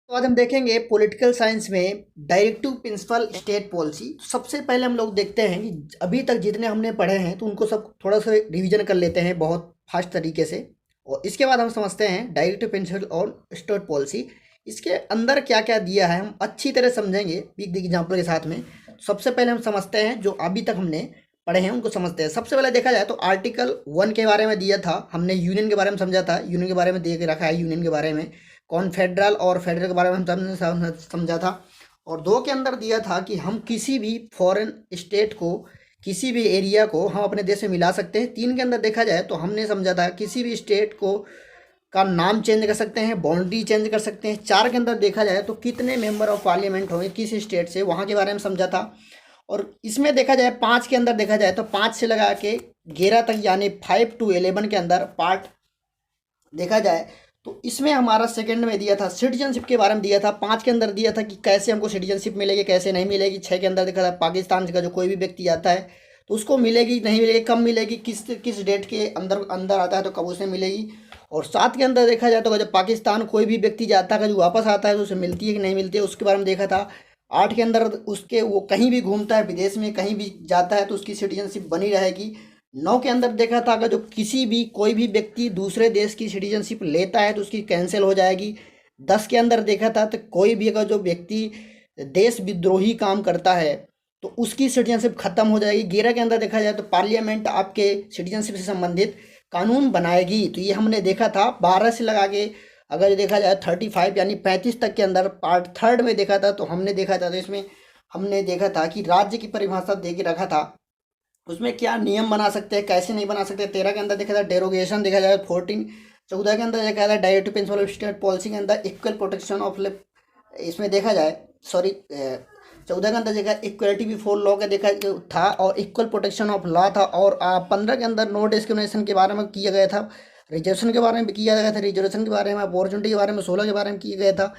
तो आज हम देखेंगे पॉलिटिकल साइंस में डायरेक्टिव प्रिंसिपल स्टेट पॉलिसी। तो सबसे पहले हम लोग देखते हैं कि अभी तक जितने हमने पढ़े हैं तो उनको सब थोड़ा सा रिवीजन कर लेते हैं बहुत फास्ट तरीके से। और इसके बाद हम समझते हैं डायरेक्टिव प्रिंसिपल और स्टेट पॉलिसी, इसके अंदर क्या क्या दिया है हम अच्छी तरह समझेंगे बिग बिग एग्जाम्पल के साथ में। सबसे पहले हम समझते हैं जो अभी तक हमने पढ़े हैं उनको समझते हैं। सबसे पहले देखा जाए तो आर्टिकल 1 के बारे में दिया था, हमने यूनियन के बारे में समझा था, यूनियन के बारे में दे के रखा है, यूनियन के बारे में कॉन्फेडरल और फेडरल के बारे में हमने समझा था। और 2 के अंदर दिया था कि हम किसी भी फॉरेन स्टेट को, किसी भी एरिया को हम अपने देश में मिला सकते हैं। 3 के अंदर देखा जाए तो हमने समझा था किसी भी स्टेट को का नाम चेंज कर सकते हैं, बाउंड्री चेंज कर सकते हैं। 4 के अंदर देखा जाए तो कितने मेंबर ऑफ पार्लियामेंट होंगे किस स्टेट से, वहाँ के बारे में समझा था। और इसमें देखा जाए 5 के अंदर देखा जाए तो 5 से लगा के 11 तक यानी 5 to 11 के अंदर पार्ट देखा जाए तो इसमें हमारा सेकंड में दिया था सिटीजनशिप के बारे में दिया था। 5 के अंदर दिया था कि कैसे हमको सिटीजनशिप मिलेगी कैसे नहीं मिलेगी। 6 के अंदर देखा था पाकिस्तान का जो कोई भी व्यक्ति आता है तो उसको मिलेगी नहीं मिलेगी, कब मिलेगी, किस किस डेट के अंदर अंदर आता है तो कब उसे मिलेगी। और 7 के अंदर देखा जाए तो जब पाकिस्तान कोई भी व्यक्ति जाता है जो वापस आता है तो उसे मिलती है कि नहीं मिलती है उसके बारे में देखा था। 8 के अंदर उसके वो कहीं भी घूमता है विदेश में कहीं भी जाता है तो उसकी सिटीजनशिप बनी रहेगी। 9 के अंदर देखा था अगर जो किसी भी कोई भी व्यक्ति दूसरे देश की सिटीजनशिप लेता है तो उसकी कैंसिल हो जाएगी। 10 के अंदर देखा था तो कोई भी अगर जो व्यक्ति देश विद्रोही काम करता है तो उसकी सिटीजनशिप खत्म हो जाएगी। 11 के अंदर देखा जाए तो पार्लियामेंट आपके सिटीजनशिप से संबंधित कानून बनाएगी। तो ये हमने देखा था 12 से लगा के अगर देखा जाए 35 यानी 35 तक के अंदर पार्ट थर्ड में देखा था तो हमने देखा था तो इसमें हमने देखा था कि राज्य की परिभाषा दे के रखा था उसमें क्या नियम बना सकते हैं कैसे नहीं बना सकते। 13 के अंदर देखा था डेरोगेशन देखा जाए 14। 14 के अंदर देखा था directive principle of state policy के अंदर इक्वल प्रोटेक्शन ऑफ इसमें देखा जाए सॉरी 14 के अंदर देखा इक्वलिटी बिफोर लॉ का देखा था और इक्वल प्रोटेक्शन ऑफ लॉ था। और 15 के अंदर नो डिस्क्रिमिनेशन के बारे में किया गया था, रिजर्वेशन के बारे में भी किया गया था, रिजर्वेशन के बारे में, अपॉर्चुनिटी के बारे में 16 के बारे में किया गया था।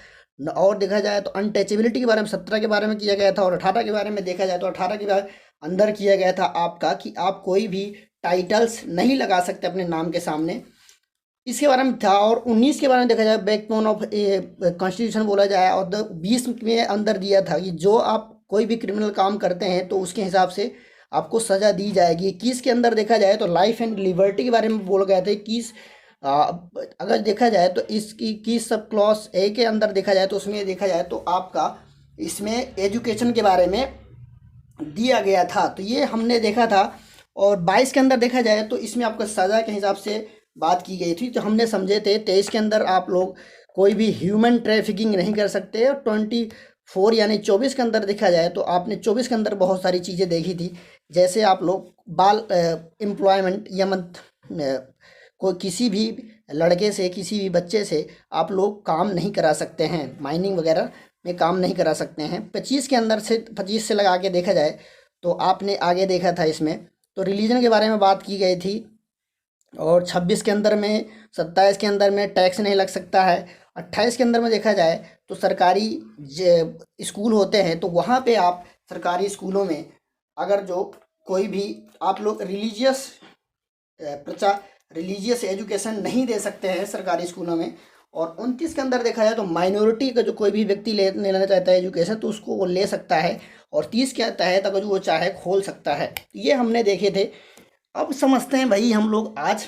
और देखा जाए तो अनटचेबिलिटी के बारे में 17 के बारे में किया गया था। और 18 के बारे में देखा जाए तो 18 के बारे अंदर किया गया था आपका कि आप कोई भी टाइटल्स नहीं लगा सकते अपने नाम के सामने, इसके बारे में था। और 19 के बारे में देखा जाए बैकबोन ऑफ कॉन्स्टिट्यूशन बोला जाए। और 20 में अंदर दिया था कि जो आप कोई भी क्रिमिनल काम करते हैं तो उसके हिसाब से आपको सज़ा दी जाएगी। 21 के अंदर देखा जाए तो लाइफ एंड लिबर्टी के बारे में बोल गए थे। 21 अगर देखा जाए तो इसकी 21 सब क्लॉज ए के अंदर देखा जाए तो उसमें देखा जाए तो आपका इसमें एजुकेशन के बारे में दिया गया था तो ये हमने देखा था। और 22 के अंदर देखा जाए तो इसमें आपको सज़ा के हिसाब से बात की गई थी तो हमने समझे थे। 23 के अंदर आप लोग कोई भी ह्यूमन ट्रैफिकिंग नहीं कर सकते। और 24 यानी 24 के अंदर देखा जाए तो आपने 24 के अंदर बहुत सारी चीज़ें देखी थी जैसे आप लोग बाल एम्प्लॉयमेंट या कोई किसी भी लड़के से किसी भी बच्चे से आप लोग काम नहीं करा सकते हैं, माइनिंग वगैरह में काम नहीं करा सकते हैं। 25 के अंदर से 25 से लगा के देखा जाए तो आपने आगे देखा था इसमें तो रिलीजन के बारे में बात की गई थी। और 26 के अंदर में 27 के अंदर में टैक्स नहीं लग सकता है। 28 के अंदर में देखा जाए तो सरकारी स्कूल होते हैं तो वहाँ पे आप सरकारी स्कूलों में अगर जो कोई भी आप लोग रिलीजियस एजुकेशन नहीं दे सकते हैं सरकारी स्कूलों में। और 29 के अंदर देखा जाए तो माइनॉरिटी का जो कोई भी व्यक्ति लेना चाहता है एजुकेशन तो उसको वो ले सकता है। और 30 के तहत अगर वो चाहे खोल सकता है। ये हमने देखे थे। अब समझते हैं भाई हम लोग आज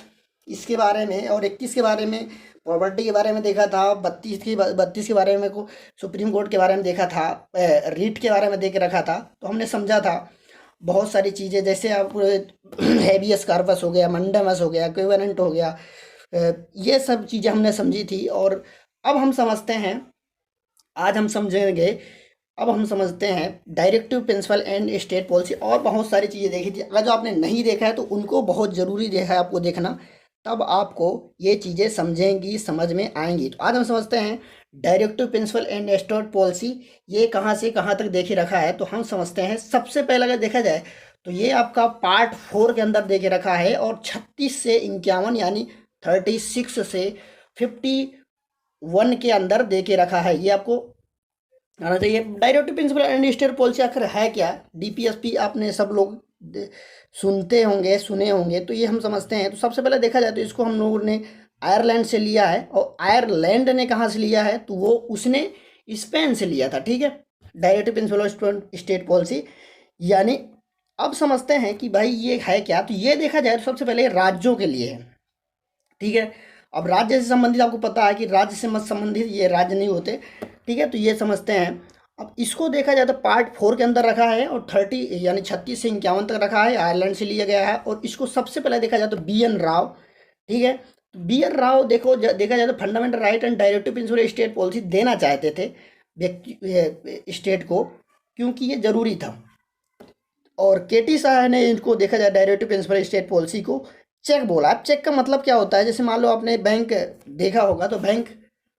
इसके बारे में। और 21 के बारे में प्रॉपर्टी के बारे में देखा था। 32 के बारे में को सुप्रीम कोर्ट के बारे में देखा था, रीट के बारे में देख रखा था तो हमने समझा था बहुत सारी चीज़ें जैसे आप हैबियस कार्पस हो गया, मंडमस हो गया, इक्विवेलेंट हो गया, ये सब चीज़ें हमने समझी थी। और अब हम समझते हैं, आज हम समझेंगे, अब हम समझते हैं directive principle and state policy. और बहुत सारी चीज़ें देखी थी, अगर जो आपने नहीं देखा है तो उनको बहुत ज़रूरी देखा है आपको देखना, तब आपको ये चीज़ें समझेंगी समझ में आएंगी। तो आज हम समझते हैं directive principle and state policy ये कहाँ से कहाँ तक देखे रखा है। तो हम समझते हैं सबसे पहले अगर देखा जाए तो ये आपका पार्ट 4 के अंदर देखे रखा है। और 36 से 51 यानी 36 से 51 के अंदर देके रखा है। ये आपको आना चाहिए। Directive principle and state policy आखिर है क्या? डीपीएसपी आपने सब लोग सुनते होंगे, सुने होंगे, तो ये हम समझते हैं। तो सबसे पहले देखा जाए तो इसको हम लोगों ने आयरलैंड से लिया है। और आयरलैंड ने कहाँ से लिया है तो वो उसने स्पेन से लिया था, ठीक है, directive principle of state policy. यानी अब समझते हैं कि भाई ये है क्या। तो ये देखा जाए तो सबसे पहले राज्यों के लिए है, ठीक है। अब राज्य से संबंधित आपको पता है कि राज्य से मत संबंधित ये राज्य नहीं होते, ठीक है। तो ये समझते हैं। अब इसको देखा जाए तो पार्ट 4 के अंदर रखा है और 30 यानी 36 से 51 तक रखा है, आयरलैंड से लिया गया है। और इसको सबसे पहले देखा जाए तो BN राव, ठीक है। तो BN राव देखा जाए तो fundamental right and directive principle state policy देना चाहते थे व्यक्ति स्टेट को, क्योंकि ये जरूरी था। और KT शाह ने इनको देखा जाए डायरेक्टिव प्रिंसिपल स्टेट पॉलिसी को चेक बोला। अब चेक का मतलब क्या होता है, जैसे मान लो आपने बैंक देखा होगा, तो बैंक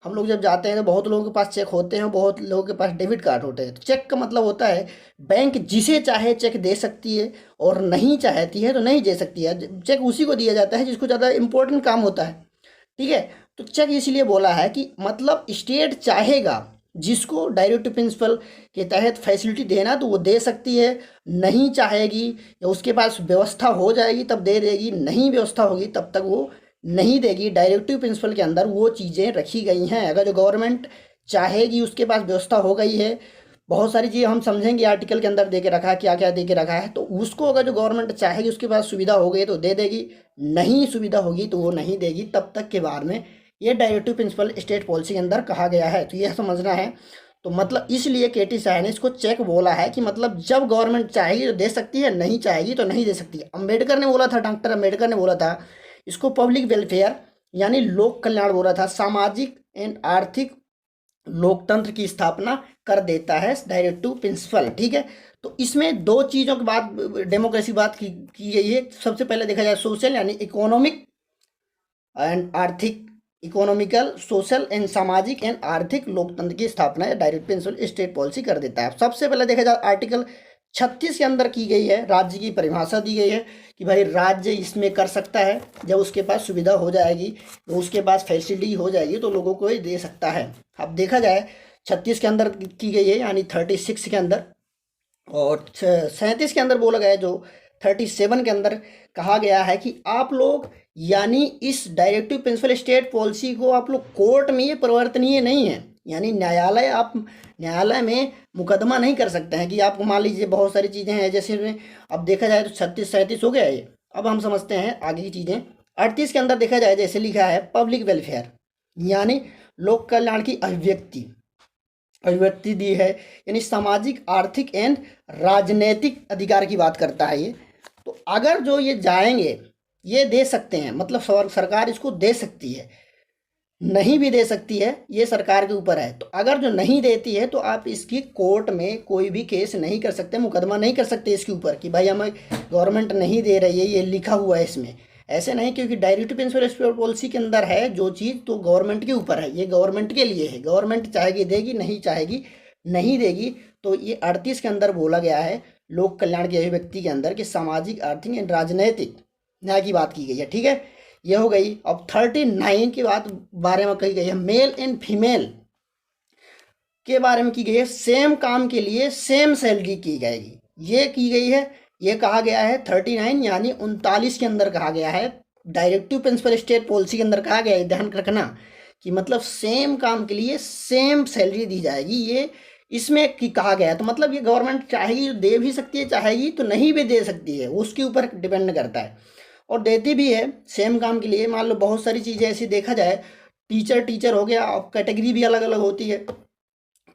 हम लोग जब जाते हैं तो बहुत लोगों के पास चेक होते हैं, बहुत लोगों के पास डेबिट कार्ड होते हैं। तो चेक का मतलब होता है बैंक जिसे चाहे चेक दे सकती है और नहीं चाहती है तो नहीं दे सकती है। चेक उसी को दिया जाता है जिसको ज़्यादा इंपॉर्टेंट काम होता है, ठीक है। तो चेक इसलिए बोला है कि मतलब स्टेट चाहेगा जिसको डायरेक्टिव प्रिंसिपल के तहत फैसिलिटी देना तो वो दे सकती है, नहीं चाहेगी या उसके पास व्यवस्था हो जाएगी तब दे देगी, नहीं व्यवस्था होगी तब तक वो नहीं देगी। डायरेक्टिव प्रिंसिपल के अंदर वो चीज़ें रखी गई हैं। अगर जो गवर्नमेंट चाहेगी, उसके पास व्यवस्था हो गई है, बहुत सारी चीज़ें हम समझेंगे आर्टिकल के अंदर दे के रखा है, क्या क्या दे के रखा है, तो उसको अगर जो गवर्नमेंट चाहेगी, उसके पास सुविधा हो गई तो दे देगी, नहीं सुविधा होगी तो वो नहीं देगी तब तक के बारे में ये डायरेक्टिव प्रिंसिपल स्टेट पॉलिसी के अंदर कहा गया है। तो यह समझना है। तो मतलब इसलिए KT शाह ने इसको चेक बोला है कि मतलब जब गवर्नमेंट चाहेगी तो दे सकती है, नहीं चाहेगी तो नहीं दे सकती है। अम्बेडकर ने बोला था, डॉक्टर अम्बेडकर ने बोला था इसको पब्लिक वेलफेयर यानी लोक कल्याण बोला था, सामाजिक एंड आर्थिक लोकतंत्र की स्थापना कर देता है डायरेक्टिव प्रिंसिपल, ठीक है। तो इसमें दो चीज़ों की बात, डेमोक्रेसी बात की गई है। सबसे पहले देखा जाए सोशल यानी इकोनॉमिक एंड आर्थिक, इकोनॉमिकल सोशल एंड सामाजिक एंड आर्थिक लोकतंत्र की स्थापना डायरेक्टिव प्रिंसिपल स्टेट पॉलिसी कर देता है। सबसे पहले देखा जाए आर्टिकल 36 के अंदर की गई है, राज्य की परिभाषा दी गई है कि भाई राज्य इसमें कर सकता है जब उसके पास सुविधा हो जाएगी, तो उसके पास फैसिलिटी हो जाएगी तो लोगों को ये दे सकता है। अब देखा जाए 36 के अंदर की गई है यानी 36 के अंदर, और 37 के अंदर बोला गया है जो 37 के अंदर कहा गया है कि आप लोग यानी इस डायरेक्टिव प्रिंसिपल स्टेट पॉलिसी को आप लोग कोर्ट में ये परिवर्तनीय नहीं है, यानी न्यायालय में मुकदमा नहीं कर सकते हैं कि आपको मान लीजिए बहुत सारी चीज़ें हैं जैसे में। अब देखा जाए तो 36-37 हो गया ये। अब हम समझते हैं आगे की चीज़ें। 38 के अंदर देखा जाए जैसे लिखा है पब्लिक वेलफेयर यानी लोक कल्याण की अभिव्यक्ति दी है, यानी सामाजिक आर्थिक एंड राजनीतिक अधिकार की बात करता है ये। तो अगर जो ये जाएंगे ये दे सकते हैं, मतलब सरकार इसको दे सकती है, नहीं भी दे सकती है, ये सरकार के ऊपर है। तो अगर जो नहीं देती है तो आप इसकी कोर्ट में कोई भी केस नहीं कर सकते, मुकदमा नहीं कर सकते इसके ऊपर कि भाई हमें गवर्नमेंट नहीं दे रही है, ये लिखा हुआ है इसमें। ऐसे नहीं, क्योंकि डायरेक्टिव प्रिंसिपल स्टेट पॉलिसी के अंदर है जो चीज़ तो गवर्नमेंट के ऊपर है, ये गवर्नमेंट के लिए है। गवर्नमेंट चाहेगी देगी, नहीं चाहेगी नहीं देगी। तो ये 38 के अंदर बोला गया है लोक कल्याण की अभिव्यक्ति के अंदर कि सामाजिक आर्थिक एंड राजनैतिक न्याय की बात की गई है, ठीक है। ये हो गई। अब 39 की बात बारे में कही गई है, मेल एंड फीमेल के बारे में की गई है। सेम काम के लिए सेम सैलरी की जाएगी, ये की गई है। ये कहा गया है 39 यानी 39 के अंदर कहा गया है, डायरेक्टिव प्रिंसिपल स्टेट पॉलिसी के अंदर कहा गया है। ध्यान रखना कि मतलब सेम काम के लिए सेम सैलरी दी जाएगी, ये इसमें की कहा गया है। तो मतलब ये गवर्नमेंट चाहेगी तो दे भी सकती है, चाहेगी तो नहीं भी दे सकती है, उसके ऊपर डिपेंड करता है। और देती भी है सेम काम के लिए। मान लो बहुत सारी चीज़ें ऐसी देखा जाए, टीचर हो गया, अब कैटेगरी भी अलग अलग होती है।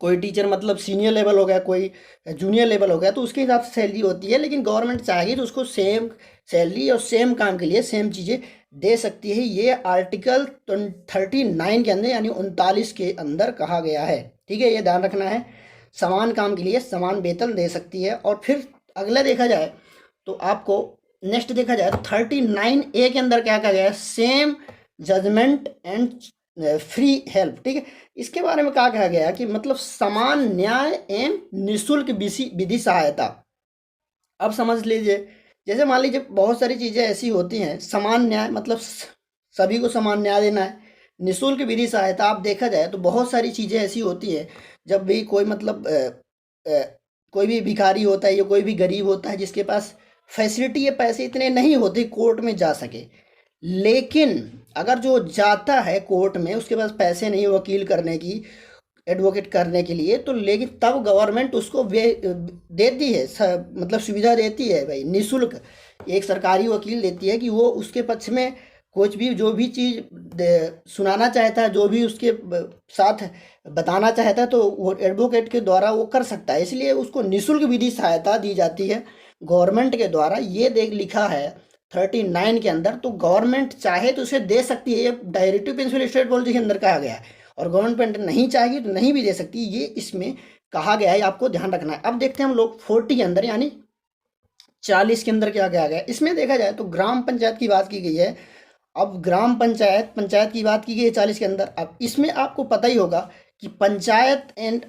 कोई टीचर मतलब सीनियर लेवल हो गया, कोई जूनियर लेवल हो गया, तो उसके हिसाब से सैलरी होती है। लेकिन गवर्नमेंट चाहेगी तो उसको सेम सैलरी और सेम काम के लिए सेम चीज़ें दे सकती है। ये आर्टिकल 39 के अंदर यानी 39 के अंदर कहा गया है, ठीक है। ये ध्यान रखना है, समान काम के लिए समान वेतन दे सकती है। और फिर अगला देखा जाए तो आपको नेक्स्ट देखा जाए 39A के अंदर क्या कहा गया है, same judgement and free help, ठीक है। इसके बारे में कहा गया कि मतलब समान न्याय एवं निःशुल्क विधि सहायता। अब समझ लीजिए, जैसे मान लीजिए बहुत सारी चीज़ें ऐसी होती हैं, समान न्याय मतलब सभी को समान न्याय देना है, निःशुल्क विधि सहायता। आप देखा जाए तो बहुत सारी चीज़ें ऐसी होती हैं, जब भी कोई मतलब कोई भी भिखारी होता है या कोई भी गरीब होता है जिसके पास फैसिलिटी या पैसे इतने नहीं होते कोर्ट में जा सके, लेकिन अगर जो जाता है कोर्ट में उसके पास पैसे नहीं वकील करने की, एडवोकेट करने के लिए, तो लेकिन तब गवर्नमेंट उसको वे देती है, मतलब सुविधा देती है भाई, निःशुल्क एक सरकारी वकील देती है कि वो उसके पक्ष में कुछ भी जो भी चीज़ सुनाना चाहता है, जो भी उसके साथ बताना चाहता है, तो वो एडवोकेट के द्वारा वो कर सकता है। इसलिए उसको निःशुल्क विधि सहायता दी जाती है गवर्नमेंट के द्वारा। ये देख लिखा है 39 के अंदर। तो गवर्नमेंट चाहे तो उसे दे सकती है, ये डायरेक्टिव प्रिंसिपल स्टेट पॉलिसी के अंदर कहा गया है। और गवर्नमेंट नहीं चाहेगी तो नहीं भी दे सकती, ये इसमें कहा गया है, आपको ध्यान रखना है। अब देखते हैं हम लोग 40 के अंदर, यानी 40 के अंदर क्या कहा गया है। इसमें देखा जाए तो ग्राम पंचायत की बात की गई है। अब ग्राम पंचायत पंचायत की बात की गई है 40 के अंदर। अब इसमें आपको पता ही होगा कि पंचायत एंड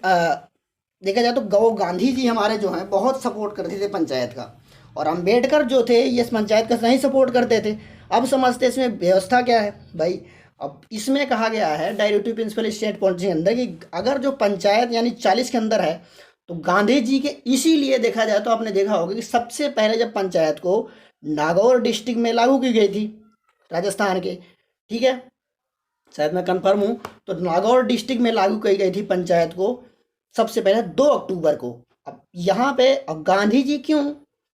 देखा जाए तो गांधी जी हमारे जो हैं बहुत सपोर्ट करते थे पंचायत का, और अंबेडकर जो थे ये पंचायत का नहीं सपोर्ट करते थे। अब समझते इसमें व्यवस्था क्या है भाई। अब इसमें कहा गया है डायरेक्टिव प्रिंसिपल स्टेट पॉलिसी के अंदर कि अगर जो पंचायत यानी 40 के अंदर है, तो गांधी जी के इसीलिए देखा जाए तो आपने देखा होगा कि सबसे पहले जब पंचायत को नागौर डिस्ट्रिक्ट में लागू की गई थी, राजस्थान के, ठीक है, शायद मैं कंफर्म हूँ, तो नागौर डिस्ट्रिक्ट में लागू की गई थी पंचायत को सबसे पहले 2 अक्टूबर को। अब यहाँ पे अब गांधी जी क्यों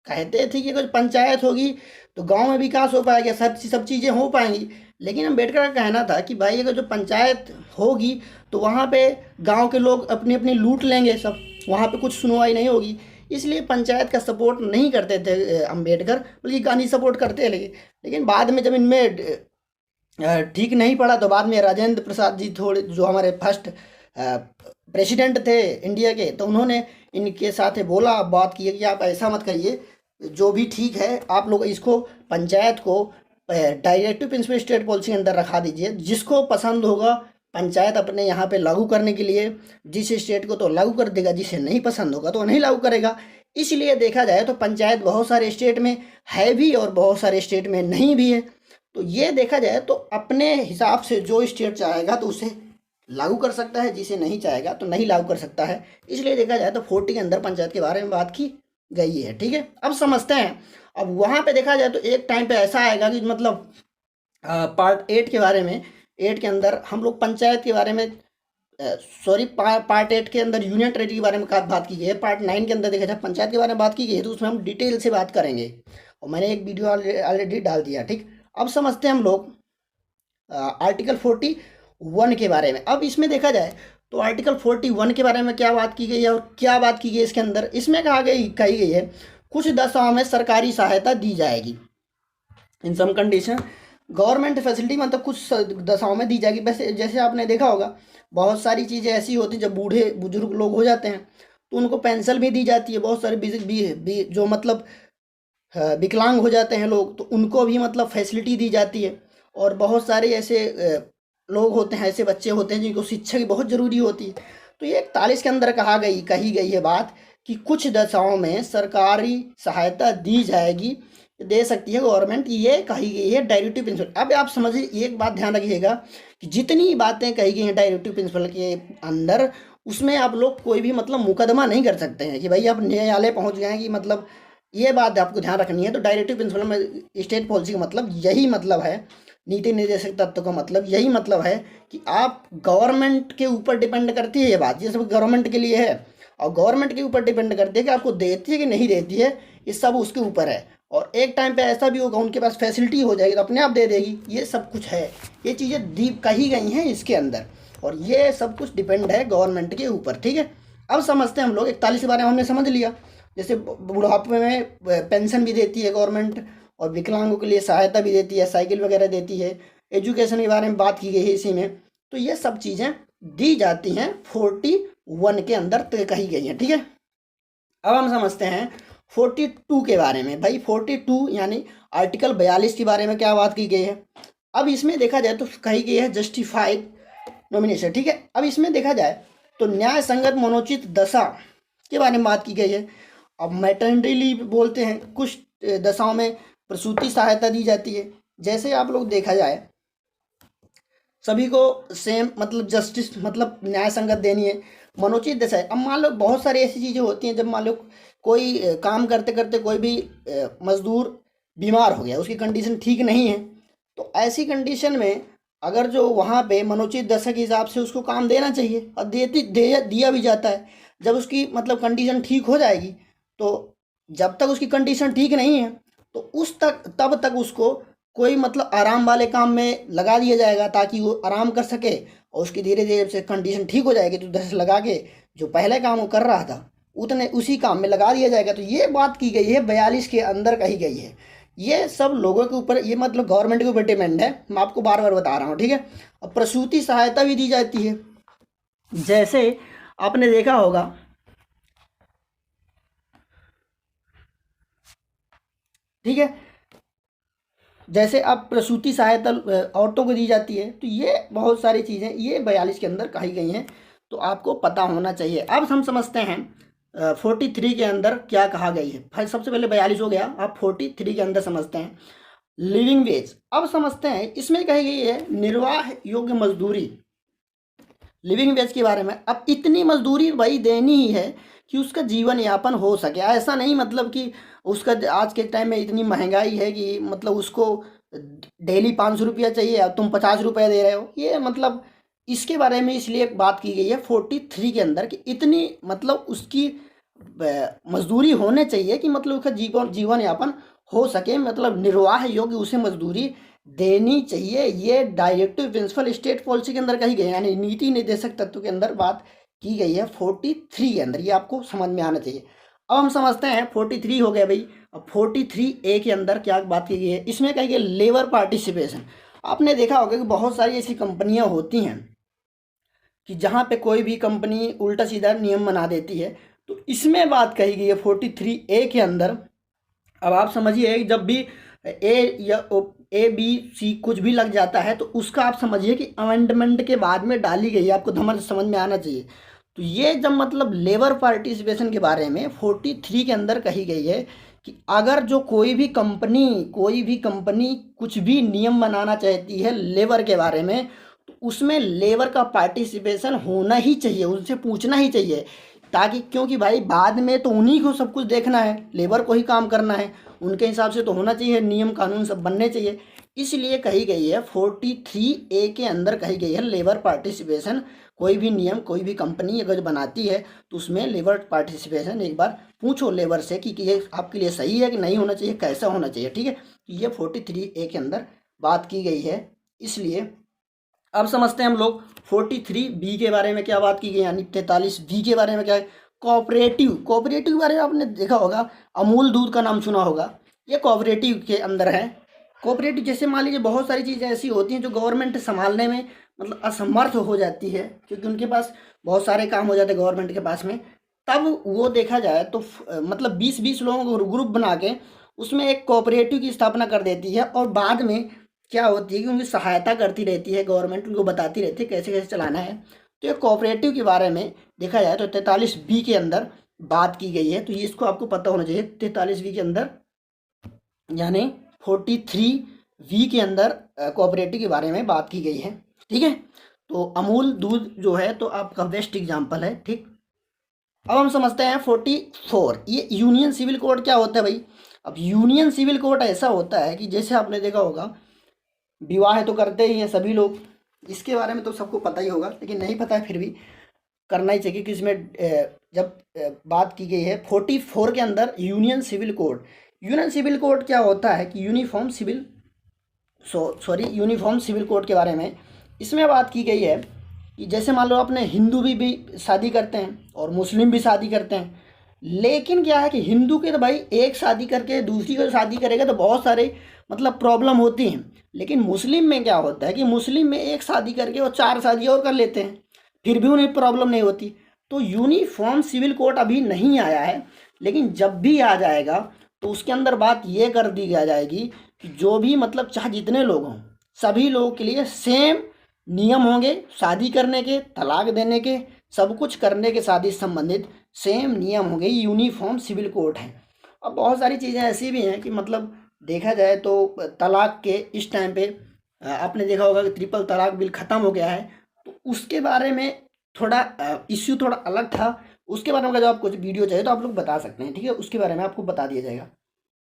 कहते थे कि अगर पंचायत होगी तो गांव में विकास हो पाएगा, सब चीज़ें हो पाएंगी। लेकिन अम्बेडकर का कहना था कि भाई अगर जो पंचायत होगी तो वहाँ पे गांव के लोग अपनी अपनी लूट लेंगे सब, वहाँ पे कुछ सुनवाई नहीं होगी। इसलिए पंचायत का सपोर्ट नहीं करते थे अम्बेडकर, बल्कि गांधी सपोर्ट करते हैं। लेकिन बाद में जब इनमें ठीक नहीं पड़ा तो बाद में राजेंद्र प्रसाद जी थोड़े जो हमारे फर्स्ट प्रेसिडेंट थे इंडिया के, तो उन्होंने इनके साथ बोला, बात की कि आप ऐसा मत करिए, जो भी ठीक है आप लोग इसको पंचायत को डायरेक्टिव प्रिंसिपल स्टेट पॉलिसी के अंदर रखा दीजिए। जिसको पसंद होगा पंचायत अपने यहाँ पे लागू करने के लिए जिस स्टेट को तो लागू कर देगा, जिसे नहीं पसंद होगा तो नहीं लागू करेगा। इसलिए देखा जाए तो पंचायत बहुत सारे स्टेट में है भी और बहुत सारे स्टेट में नहीं भी है। तो ये देखा जाए तो अपने हिसाब से जो स्टेट चाहेगा तो उसे लागू कर सकता है, जिसे नहीं चाहेगा तो नहीं लागू कर सकता है। इसलिए देखा जाए तो 40 के अंदर पंचायत के बारे में बात की गई है, ठीक है। अब समझते हैं, अब वहाँ पे देखा जाए तो एक टाइम पे ऐसा आएगा कि मतलब पार्ट 8 के बारे में, 8 के अंदर हम लोग पंचायत के बारे में, सॉरी पार्ट 8 के अंदर यूनियन टेरिटरी के बारे में बात की गई है। पार्ट 9 के अंदर देखा जाए पंचायत के बारे में बात की गई है, तो उसमें हम डिटेल से बात करेंगे और मैंने एक वीडियो ऑलरेडी डाल दिया, ठीक। अब समझते हैं हम लोग आर्टिकल 41 के बारे में। अब इसमें देखा जाए तो आर्टिकल 41 के बारे में क्या बात की गई है और क्या बात की गई इसके अंदर। इसमें कही गई है कुछ दशाओं में सरकारी सहायता दी जाएगी इन सम कंडीशन, गवर्नमेंट फैसिलिटी, मतलब कुछ दशाओं में दी जाएगी। वैसे जैसे आपने देखा होगा बहुत सारी चीज़ें ऐसी होती हैं, जब बूढ़े बुजुर्ग लोग हो जाते हैं तो उनको पेंशन भी दी जाती है। बहुत सारे जो मतलब विकलांग हो जाते हैं लोग, तो उनको भी मतलब फैसिलिटी दी जाती है। और बहुत सारे ऐसे लोग होते हैं, ऐसे बच्चे होते हैं जिनको शिक्षा की बहुत ज़रूरी होती है। तो ये 41 के अंदर कही गई है बात कि कुछ दशाओं में सरकारी सहायता दी जाएगी, दे सकती है गवर्नमेंट, ये कही गई है डायरेक्टिव प्रिंसिपल। अब आप समझिए, एक बात ध्यान रखिएगा कि जितनी बातें कही गई हैं डायरेक्टिव प्रिंसिपल के अंदर, उसमें आप लोग कोई भी मतलब मुकदमा नहीं कर सकते हैं कि भाई आप न्यायालय पहुंच गए हैं, कि मतलब ये बात आपको ध्यान रखनी है। तो डायरेक्टिव प्रिंसिपल में स्टेट पॉलिसी का मतलब यही मतलब है, नीति निर्देशक तत्व का मतलब यही मतलब है कि आप गवर्नमेंट के ऊपर डिपेंड करती है ये बात, ये सब गवर्नमेंट के लिए है और गवर्नमेंट के ऊपर डिपेंड करती है कि आपको देती है कि नहीं देती है, ये सब उसके ऊपर है। और एक टाइम पे ऐसा भी होगा उनके पास फैसिलिटी हो जाएगी तो अपने आप दे देगी, ये सब कुछ है। ये चीज़ें दीप कही गई हैं इसके अंदर, और ये सब कुछ डिपेंड है गवर्नमेंट के ऊपर, ठीक है। अब समझते हैं हम लोग 41 के बारे में हमने समझ लिया। जैसे बुढ़ापे में पेंशन भी देती है गवर्नमेंट, और विकलांगों के लिए सहायता भी देती है, साइकिल वगैरह देती है, एजुकेशन के बारे में बात की गई है इसी में। तो ये सब चीज़ें दी जाती हैं 41 के अंदर तो कही गई हैं, ठीक है। अब हम समझते हैं 42 के बारे में। भाई 42 यानी आर्टिकल 42 के बारे में क्या बात की गई है। अब इसमें देखा जाए तो कही गई है जस्टिफाइड नॉमिनेशन, ठीक है। अब इसमें देखा जाए तो न्याय संगत मनोचित दशा के बारे में बात की गई है। अब मैटरनिटी लीव बोलते हैं, कुछ दशाओं में प्रसूति सहायता दी जाती है। जैसे आप लोग देखा जाए सभी को सेम मतलब जस्टिस मतलब न्याय संगत देनी है, मनोचित दशा है। अब मान लो बहुत सारी ऐसी चीज़ें होती हैं, जब मान लो कोई काम करते करते कोई भी मजदूर बीमार हो गया, उसकी कंडीशन ठीक नहीं है, तो ऐसी कंडीशन में अगर जो वहाँ पे मनोचित दशा के हिसाब से उसको काम देना चाहिए और दिया भी जाता है। जब उसकी मतलब कंडीशन ठीक हो जाएगी, तो जब तक उसकी कंडीशन ठीक नहीं है तो उस तक तब तक उसको कोई मतलब आराम वाले काम में लगा दिया जाएगा ताकि वो आराम कर सके, और उसकी धीरे धीरे से कंडीशन ठीक हो जाएगी तो 10 लगा के जो पहले काम वो कर रहा था उतने उसी काम में लगा दिया जाएगा। तो ये बात की गई है 42 के अंदर कही गई है। ये सब लोगों के ऊपर, ये मतलब गवर्नमेंट के ऊपर डिपेंड है, मैं आपको बार बार बता रहा हूँ, ठीक है। और प्रसूति सहायता भी दी जाती है। जैसे आपने देखा होगा, ठीक है, जैसे अब प्रसूति सहायता औरतों को दी जाती है, तो ये बहुत सारी चीज़ें ये 42 के अंदर कही गई हैं, तो आपको पता होना चाहिए। अब हम समझते हैं 43 के अंदर क्या कहा गई है। फिर सबसे पहले 42 हो गया, अब 43 के अंदर समझते हैं लिविंग वेज। अब समझते हैं इसमें कही गई है निर्वाह योग्य मजदूरी, लिविंग वेज के बारे में। अब इतनी मजदूरी भाई देनी ही है कि उसका जीवन यापन हो सके। ऐसा नहीं मतलब कि उसका आज के टाइम में इतनी महंगाई है कि मतलब उसको डेली 500 रुपया चाहिए और तुम 50 रुपये दे रहे हो, ये मतलब इसके बारे में इसलिए बात की गई है 43 के अंदर कि इतनी मतलब उसकी मजदूरी होने चाहिए कि मतलब उसका जीवन यापन हो सके, मतलब निर्वाह योग्य उसे मजदूरी देनी चाहिए। ये डायरेक्टिव प्रिंसिपल स्टेट पॉलिसी के अंदर कही गई है, यानी नीति निर्देशक तत्व के अंदर बात की गई है 43 के अंदर। ये आपको समझ में आना चाहिए। अब हम समझते हैं 43 हो गया भाई। अब 43A के अंदर क्या बात की गई है, इसमें कही गई लेबर पार्टिसिपेशन। आपने देखा होगा कि बहुत सारी ऐसी कंपनियां होती हैं कि जहाँ पे कोई भी कंपनी उल्टा सीधा नियम बना देती है, तो इसमें बात कही गई है 43A के अंदर। अब आप समझिए कि जब भी ए या ABC कुछ भी लग जाता है तो उसका आप समझिए कि अमेंडमेंट के बाद में डाली गई है, आपको समझ में आना चाहिए। तो ये जब मतलब लेबर पार्टिसिपेशन के बारे में 43 के अंदर कही गई है कि अगर जो कोई भी कंपनी कुछ भी नियम बनाना चाहती है लेबर के बारे में, तो उसमें लेबर का पार्टिसिपेशन होना ही चाहिए, उनसे पूछना ही चाहिए, ताकि क्योंकि भाई बाद में तो उन्हीं को सब कुछ देखना है, लेबर को ही काम करना है, उनके हिसाब से तो होना चाहिए, नियम कानून सब बनने चाहिए। इसलिए कही गई है 43A के अंदर कही गई है लेबर पार्टिसिपेशन। कोई भी नियम कोई भी कंपनी अगर बनाती है तो उसमें लेबर पार्टिसिपेशन एक बार पूछो लेबर से कि ये आपके लिए सही है कि नहीं होना चाहिए, कैसा होना चाहिए, ठीक है। तो ये 43A के अंदर बात की गई है। इसलिए अब समझते हैं हम लोग 43B के बारे में क्या बात की गई, यानी 43B के बारे में क्या है। कोऑपरेटिव के बारे में आपने देखा होगा, अमूल दूध का नाम सुना होगा, ये कोऑपरेटिव के अंदर है। कोऑपरेटिव जैसे मान लीजिए बहुत सारी चीज़ें ऐसी होती हैं जो गवर्नमेंट संभालने में मतलब असमर्थ हो जाती है, क्योंकि उनके पास बहुत सारे काम हो जाते हैं गवर्नमेंट के पास में। तब वो देखा जाए तो मतलब 20-20 लोगों को ग्रुप बना के उसमें एक कोऑपरेटिव की स्थापना कर देती है, और बाद में क्या होती है कि उनकी सहायता करती रहती है गवर्नमेंट, उनको बताती रहती है कैसे कैसे चलाना है। तो ये कोऑपरेटिव के बारे में देखा जाए तो 43B के अंदर बात की गई है। तो ये इसको आपको पता होना चाहिए 43B के अंदर, यानी 43V के अंदर कोऑपरेटिव के बारे में बात की गई है, ठीक है। तो अमूल दूध जो है तो आपका बेस्ट एग्जाम्पल है, ठीक। अब हम समझते हैं 44, ये यूनियन सिविल कोड क्या होता है भाई। अब यूनियन सिविल कोड ऐसा होता है कि जैसे आपने देखा होगा विवाह तो करते ही हैं सभी लोग, इसके बारे में तो सबको पता ही होगा, लेकिन नहीं पता है फिर भी करना ही चाहिए कि इसमें जब बात की गई है 44 के अंदर union civil code. Union civil code क्या होता है कि यूनिफॉर्म सिविल कोड के बारे में इसमें बात की गई है कि जैसे मान लो अपने हिंदू भी शादी करते हैं और मुस्लिम भी शादी करते हैं, लेकिन क्या है कि हिंदू के तो भाई एक शादी करके दूसरी को शादी करेगा तो बहुत सारे मतलब प्रॉब्लम होती हैं, लेकिन मुस्लिम में क्या होता है कि मुस्लिम में एक शादी करके वो 4 शादी और कर लेते हैं, फिर भी उन्हें प्रॉब्लम नहीं होती। तो यूनिफॉर्म सिविल कोड अभी नहीं आया है, लेकिन जब भी आ जाएगा तो उसके अंदर बात ये कर दी जाएगी कि जो भी मतलब चाहे जितने लोग हों सभी लोगों के लिए सेम नियम होंगे, शादी करने के, तलाक देने के, सब कुछ करने के शादी से संबंधित सेम नियम होंगे। यूनिफॉर्म सिविल कोड है। अब बहुत सारी चीज़ें ऐसी भी हैं कि मतलब देखा जाए तो तलाक के इस टाइम पे आपने देखा होगा कि ट्रिपल तलाक बिल ख़त्म हो गया है, तो उसके बारे में थोड़ा इश्यू थोड़ा अलग था। उसके बारे में अगर जो आप कुछ वीडियो चाहिए तो आप लोग बता सकते हैं, ठीक है, उसके बारे में आपको बता दिया जाएगा।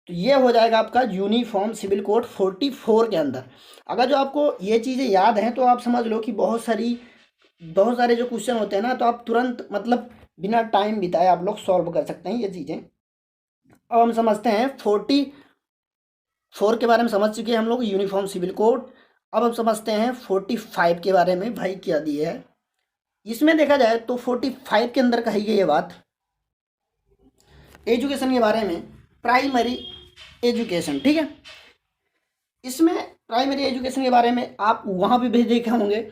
तो ये हो जाएगा आपका यूनिफॉर्म सिविल कोड 44 के अंदर। अगर जो आपको ये चीज़ें याद हैं तो आप समझ लो कि बहुत सारे जो क्वेश्चन होते हैं ना, तो आप तुरंत मतलब बिना टाइम बिताए आप लोग सॉल्व कर सकते हैं ये चीज़ें। अब हम समझते हैं 44 के बारे में समझ चुके हैं हम लोग, यूनिफॉर्म सिविल कोड। अब हम समझते हैं 45 के बारे में, भाई क्या दिया है इसमें। देखा जाए तो 45 के अंदर कही गई ये बात एजुकेशन के बारे में, प्राइमरी एजुकेशन, ठीक है। इसमें प्राइमरी एजुकेशन के बारे में आप वहाँ पे भी देखे होंगे,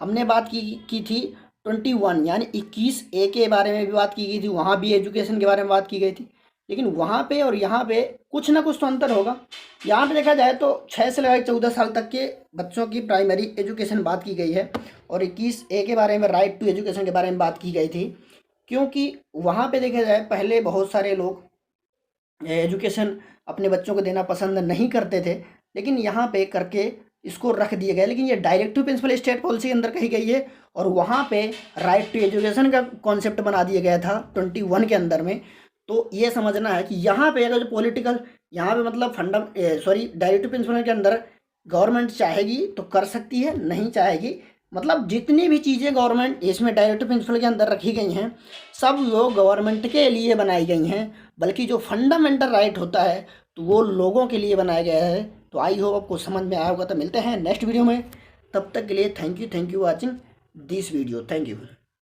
हमने बात की थी 21 यानी 21A के बारे में भी बात की गई थी, वहाँ भी एजुकेशन के बारे में बात की गई थी। लेकिन वहाँ पे और यहाँ पे कुछ ना कुछ तो अंतर होगा। यहाँ पे देखा जाए तो 6 से लेकर 14 साल तक के बच्चों की प्राइमरी एजुकेशन बात की गई है, और 21A के बारे में राइट टू एजुकेशन के बारे में बात की गई थी। क्योंकि वहाँ पे देखा जाए पहले बहुत सारे लोग एजुकेशन अपने बच्चों को देना पसंद नहीं करते थे, लेकिन यहाँ पे करके इसको रख दिया गया। लेकिन ये डायरेक्टिव प्रिंसिपल स्टेट पॉलिसी के अंदर कही गई है, और वहाँ पे राइट टू एजुकेशन का कॉन्सेप्ट बना दिया गया था 21 के अंदर में। तो ये समझना है कि यहाँ पे अगर जो पॉलिटिकल, यहाँ पे मतलब डायरेक्टिव प्रिंसिपल के अंदर गवर्नमेंट चाहेगी तो कर सकती है, नहीं चाहेगी मतलब जितनी भी चीज़ें गवर्नमेंट इसमें डायरेक्टिव प्रिंसिपल के अंदर रखी गई हैं सब वो गवर्नमेंट के लिए बनाई गई हैं, बल्कि जो फंडामेंटल राइट होता है तो वो लोगों के लिए बनाया गया है। तो आई होप आपको समझ में आया होगा। तो मिलते हैं नेक्स्ट वीडियो में, तब तक के लिए thank you watching this video, thank you.